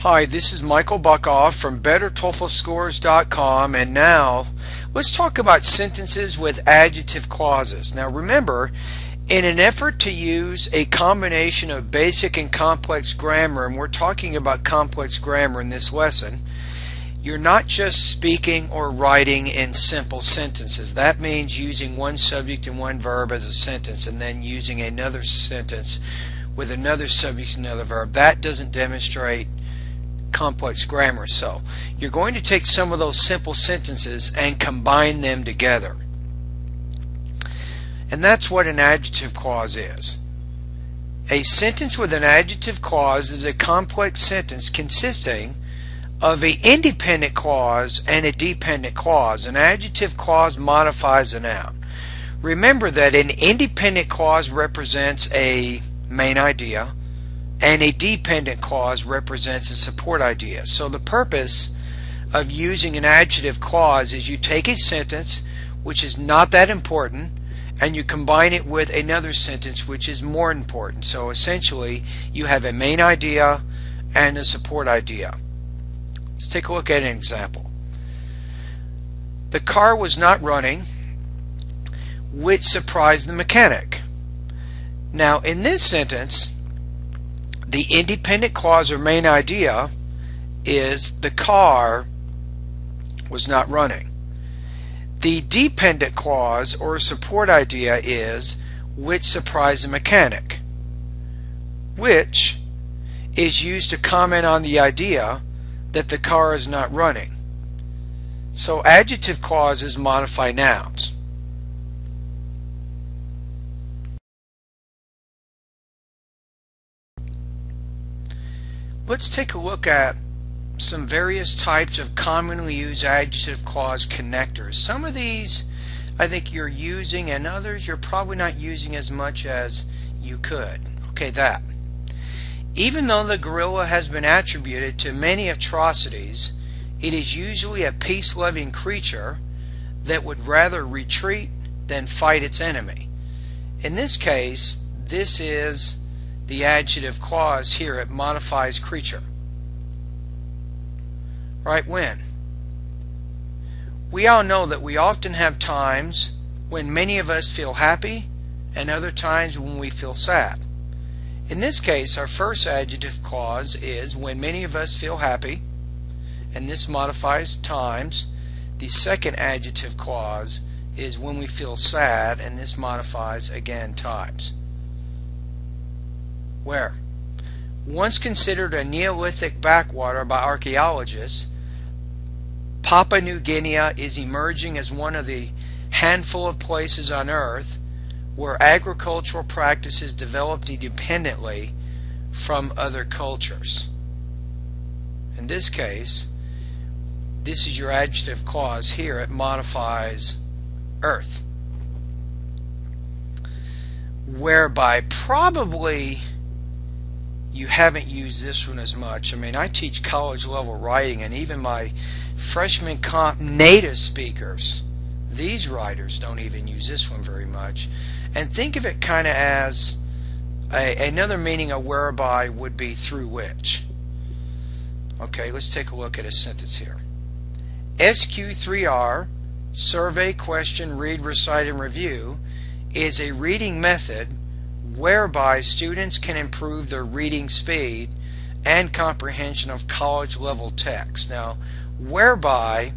Hi, this is Michael Buckoff from BetterTOEFLScores.com, and now let's talk about sentences with adjective clauses. Now remember, in an effort to use a combination of basic and complex grammar, and we're talking about complex grammar in this lesson, you're not just speaking or writing in simple sentences. That means using one subject and one verb as a sentence and then using another sentence with another subject and another verb. That doesn't demonstrate complex grammar. So you're going to take some of those simple sentences and combine them together. And that's what an adjective clause is. A sentence with an adjective clause is a complex sentence consisting of an independent clause and a dependent clause. An adjective clause modifies a noun. Remember that an independent clause represents a main idea and a dependent clause represents a support idea. So the purpose of using an adjective clause is you take a sentence which is not that important and you combine it with another sentence which is more important. So essentially you have a main idea and a support idea. Let's take a look at an example. The car was not running, which surprised the mechanic. Now in this sentence, the independent clause or main idea is the car was not running. The dependent clause or support idea is which surprised the mechanic, which is used to comment on the idea that the car is not running. So adjective clauses modify nouns. Let's take a look at some various types of commonly used adjective clause connectors. Some of these I think you're using and others you're probably not using as much as you could. Okay, that. Even though the gorilla has been attributed to many atrocities, it is usually a peace-loving creature that would rather retreat than fight its enemy. In this case, this is the adjective clause here. It modifies creature. Right, when? We all know that we often have times when many of us feel happy and other times when we feel sad. In this case, our first adjective clause is when many of us feel happy, and this modifies times. The second adjective clause is when we feel sad, and this modifies again times. Where? Once considered a Neolithic backwater by archaeologists, Papua New Guinea is emerging as one of the handful of places on Earth where agricultural practices developed independently from other cultures. In this case, this is your adjective clause here. It modifies Earth. Whereby probably you haven't used this one as much. I mean, I teach college level writing, and even my freshman comp native speakers, these writers don't even use this one very much. And think of it kind of as another meaning of whereby would be through which. Okay, let's take a look at a sentence here. SQ3R, survey, question, read, recite, and review, is a reading method whereby students can improve their reading speed and comprehension of college level text. Now, whereby,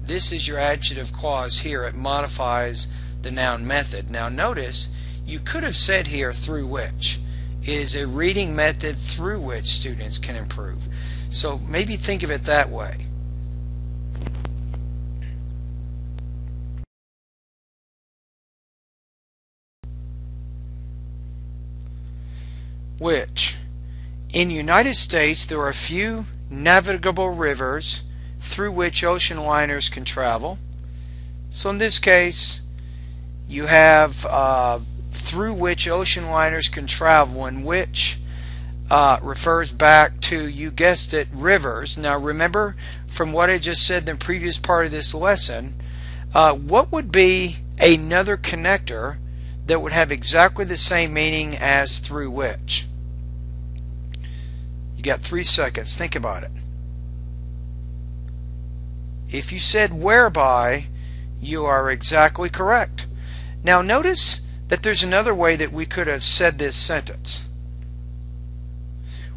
this is your adjective clause here. It modifies the noun method. Now notice, you could have said here through which. It is a reading method through which students can improve. So maybe think of it that way. Which. In the United States there are few navigable rivers through which ocean liners can travel. So in this case you have through which ocean liners can travel, and which refers back to, you guessed it, rivers. Now remember from what I just said in the previous part of this lesson, what would be another connector that would have exactly the same meaning as through which? You got 3 seconds. Think about it. If you said whereby, you are exactly correct. Now notice that there's another way that we could have said this sentence.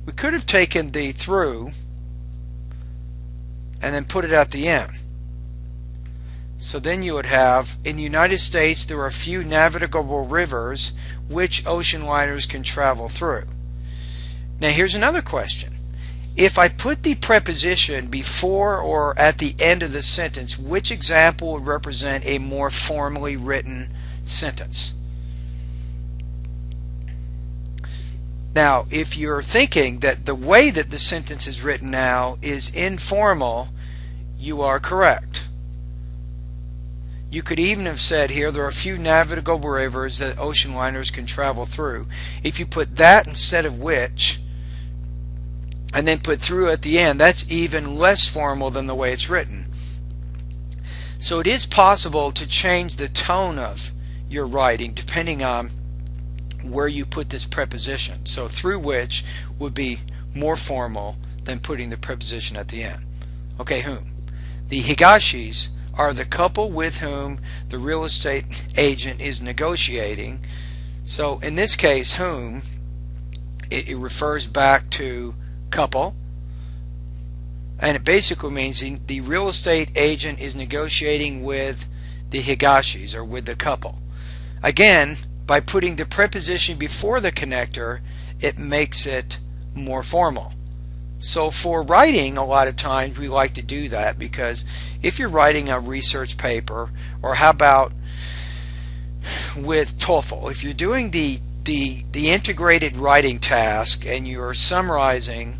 We could have taken the through and then put it at the end. So then you would have, in the United States there are few navigable rivers which ocean liners can travel through. Now here's another question. If I put the preposition before or at the end of the sentence, which example would represent a more formally written sentence? Now, if you're thinking that the way that the sentence is written now is informal, you are correct. You could even have said here, there are a few navigable rivers that ocean liners can travel through. If you put that instead of which, and then put through at the end, that's even less formal than the way it's written. So it is possible to change the tone of your writing depending on where you put this preposition. So through which would be more formal than putting the preposition at the end. Okay, whom? The Higashis are the couple with whom the real estate agent is negotiating. So in this case, whom, it refers back to couple, and it basically means the real estate agent is negotiating with the Higashis, or with the couple. Again, by putting the preposition before the connector, it makes it more formal. So for writing, a lot of times we like to do that, because if you're writing a research paper, or how about with TOEFL, if you're doing the integrated writing task and you're summarizing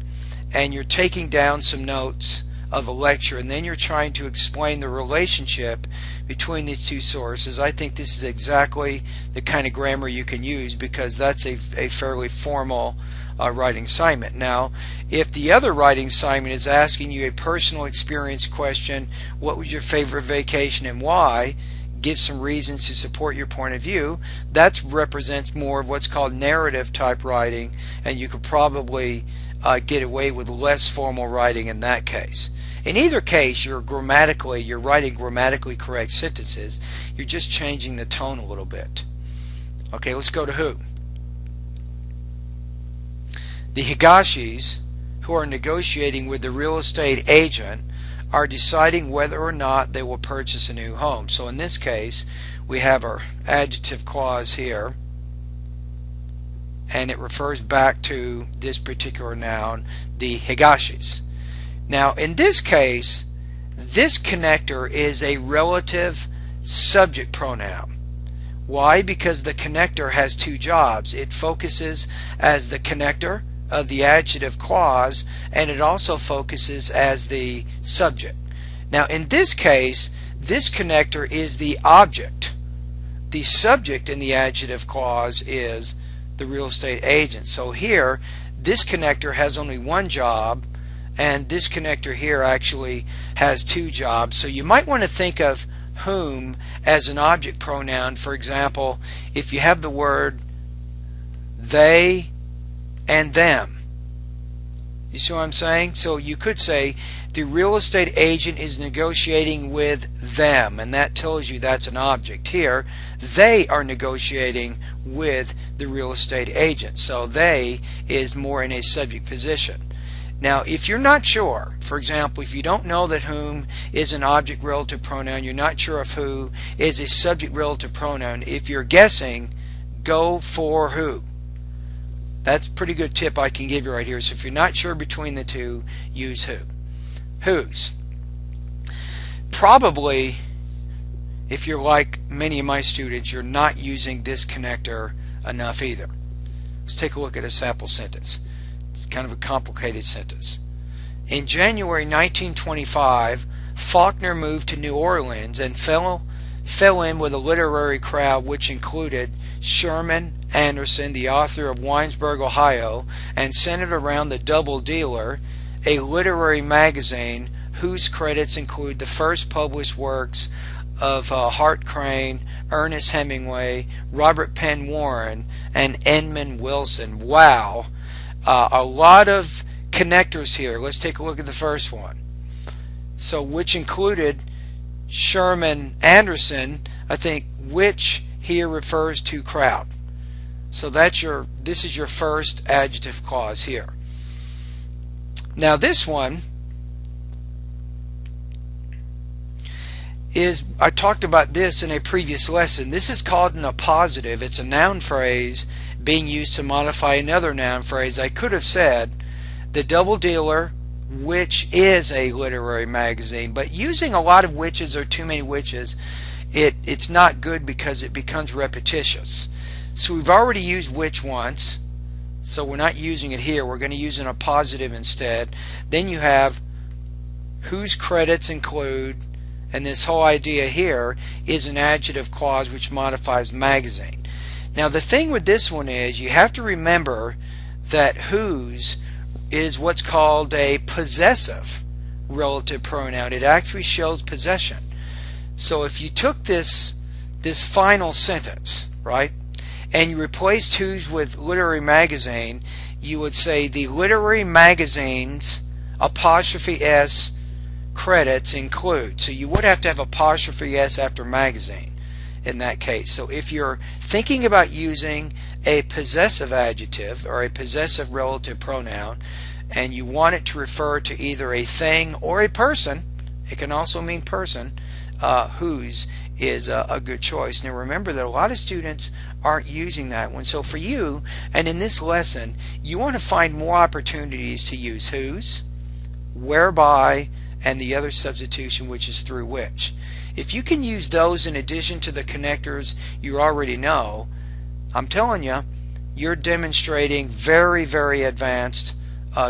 and you're taking down some notes of a lecture and then you're trying to explain the relationship between these two sources, I think this is exactly the kind of grammar you can use, because that's a fairly formal writing assignment. Now, if the other writing assignment is asking you a personal experience question, what was your favorite vacation and why? Give some reasons to support your point of view. That represents more of what's called narrative type writing, and you could probably get away with less formal writing in that case. In either case, you're writing grammatically correct sentences. You're just changing the tone a little bit. Okay, let's go to who. The Higashis, who are negotiating with the real estate agent, are deciding whether or not they will purchase a new home. So in this case, we have our adjective clause here, and it refers back to this particular noun, the Higashis. Now in this case, this connector is a relative subject pronoun. Why? Because the connector has two jobs. It focuses as the connector of the adjective clause, and it also focuses as the subject. Now in this case, this connector is the object. The subject in the adjective clause is the real estate agent. So here, this connector has only one job, and this connector here actually has two jobs. So you might want to think of whom as an object pronoun. For example, if you have the word they and them. You see what I'm saying? So you could say the real estate agent is negotiating with them, and that tells you that's an object. Here, they are negotiating with the real estate agent. So they is more in a subject position. Now if you're not sure, for example, if you don't know that whom is an object relative pronoun, you're not sure if who is a subject relative pronoun, if you're guessing, go for who. That's a pretty good tip I can give you right here. So if you're not sure between the two, use who. Whose. Probably, if you're like many of my students, you're not using this connector enough either. Let's take a look at a sample sentence. It's kind of a complicated sentence. In January 1925, Faulkner moved to New Orleans and fell in with a literary crowd which included Sherman Anderson, the author of Winesburg, Ohio, and centered around the Double Dealer, a literary magazine whose credits include the first published works of Hart Crane, Ernest Hemingway, Robert Penn Warren, and Edmund Wilson. Wow! A lot of connectors here. Let's take a look at the first one. So which included Sherman Anderson. I think which here refers to crowd. So this is your first adjective clause here. Now this one is, I talked about this in a previous lesson. This is called an appositive. It's a noun phrase being used to modify another noun phrase. I could have said the Double Dealer, which is a literary magazine, but using a lot of whiches or too many whiches, it's not good because it becomes repetitious. So we've already used which once, so we're not using it here. We're going to use an appositive instead. Then you have whose credits include, and this whole idea here is an adjective clause which modifies magazine. Now the thing with this one is you have to remember that whose is what's called a possessive relative pronoun. It actually shows possession. So if you took this final sentence, right, and you replaced whose with literary magazine, you would say the literary magazine's apostrophe S credits include. So you would have to have apostrophe S after magazine in that case. So if you're thinking about using a possessive adjective or a possessive relative pronoun and you want it to refer to either a thing or a person, it can also mean person, whose is a good choice. Now remember that a lot of students aren't using that one. So for you, and in this lesson, you want to find more opportunities to use whose, whereby, and the other substitution, which is through which. If you can use those in addition to the connectors you already know, I'm telling you, you're demonstrating very, very advanced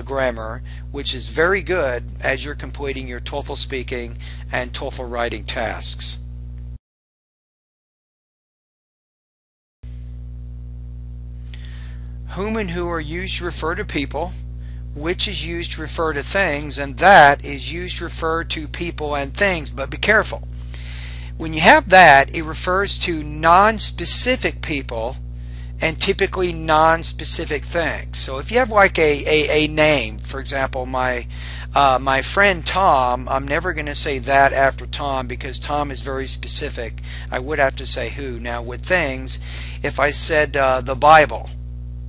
grammar, which is very good as you're completing your TOEFL speaking and TOEFL writing tasks. Whom and who are used to refer to people, which is used to refer to things, and that is used to refer to people and things. But be careful. When you have that, it refers to non-specific people and typically non-specific things. So if you have like a name, for example, my friend Tom, I'm never going to say that after Tom because Tom is very specific. I would have to say who. Now with things, if I said the Bible,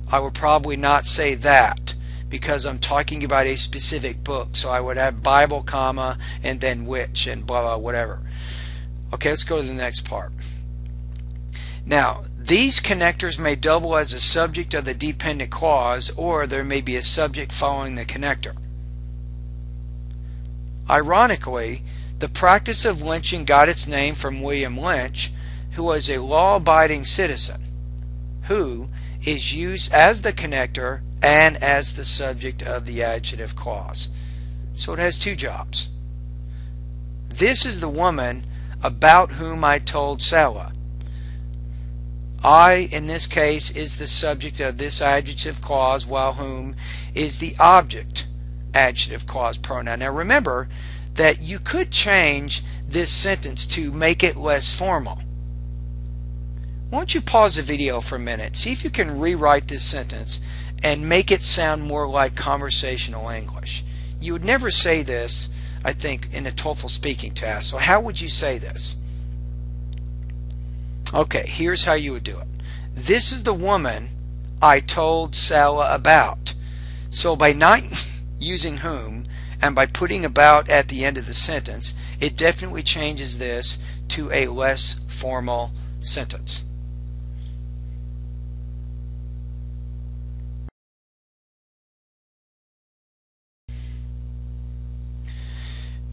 I would probably not say that because I'm talking about a specific book. So I would have Bible, comma, and then which, and blah, blah, whatever. Okay, let's go to the next part. Now, these connectors may double as a subject of the dependent clause, or there may be a subject following the connector. Ironically, the practice of lynching got its name from William Lynch, who was a law-abiding citizen, who is used as the connector and as the subject of the adjective clause. So it has two jobs. This is the woman about whom I told Salah. I, in this case, is the subject of this adjective clause, while whom is the object adjective clause pronoun. Now remember that you could change this sentence to make it less formal. Why don't you pause the video for a minute, see if you can rewrite this sentence and make it sound more like conversational English. You would never say this, I think, in a TOEFL speaking test. So how would you say this? Okay, here's how you would do it. This is the woman I told Salah about. So by not using whom and by putting about at the end of the sentence, it definitely changes this to a less formal sentence.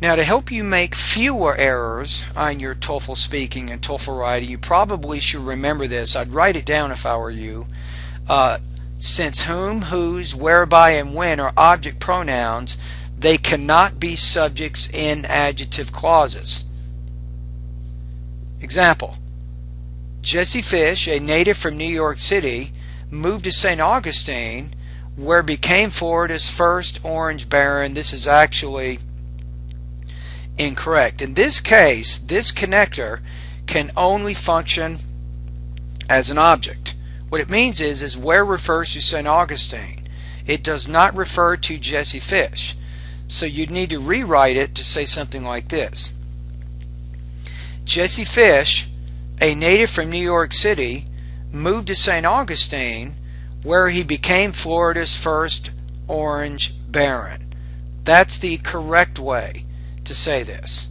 Now, to help you make fewer errors on your TOEFL speaking and TOEFL writing, you probably should remember this. I'd write it down if I were you. Since whom, whose, whereby, and when are object pronouns, they cannot be subjects in adjective clauses. Example: Jesse Fish, a native from New York City, moved to St. Augustine, where became for it his first orange baron. This is actually incorrect. In this case, this connector can only function as an object. What it means is where refers to St. Augustine. It does not refer to Jesse Fish. So you'd need to rewrite it to say something like this. Jesse Fish, a native from New York City, moved to St. Augustine, where he became Florida's first orange baron. That's the correct way to say this.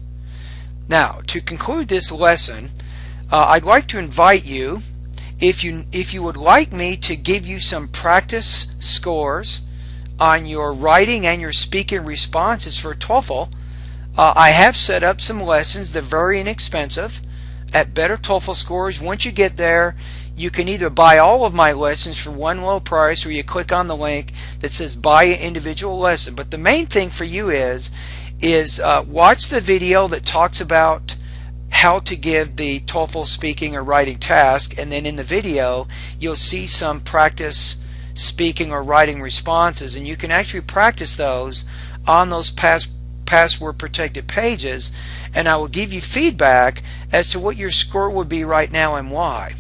Now, to conclude this lesson, I'd like to invite you, if you would like me to give you some practice scores on your writing and your speaking responses for TOEFL, I have set up some lessons. They're very inexpensive at better TOEFL scores. Once you get there, you can either buy all of my lessons for one low price, or you click on the link that says buy an individual lesson. But the main thing for you is watch the video that talks about how to give the TOEFL speaking or writing task, and then in the video you'll see some practice speaking or writing responses, and you can actually practice those on those password protected pages, and I will give you feedback as to what your score would be right now and why.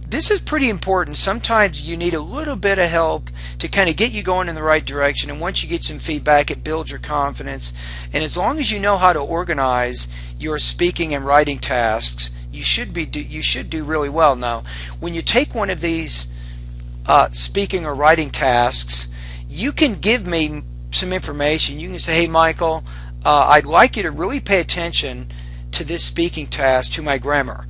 This is pretty important. Sometimes you need a little bit of help to kind of get you going in the right direction, and once you get some feedback, it builds your confidence. And as long as you know how to organize your speaking and writing tasks, you should do really well. Now, when you take one of these speaking or writing tasks, you can give me some information. You can say, hey Michael, I'd like you to really pay attention to this speaking task, to my grammar.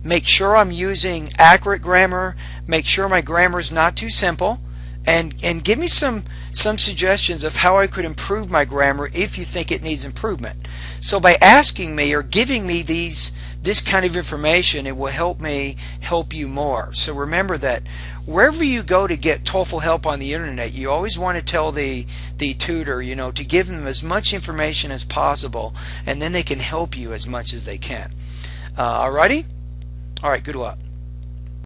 Make sure I'm using accurate grammar, make sure my grammar is not too simple, and give me some suggestions of how I could improve my grammar if you think it needs improvement. So by asking me or giving me this kind of information, it will help me help you more. So remember that wherever you go to get TOEFL help on the internet, you always want to tell the tutor, to give them as much information as possible, and then they can help you as much as they can. Alrighty? Alright, good luck.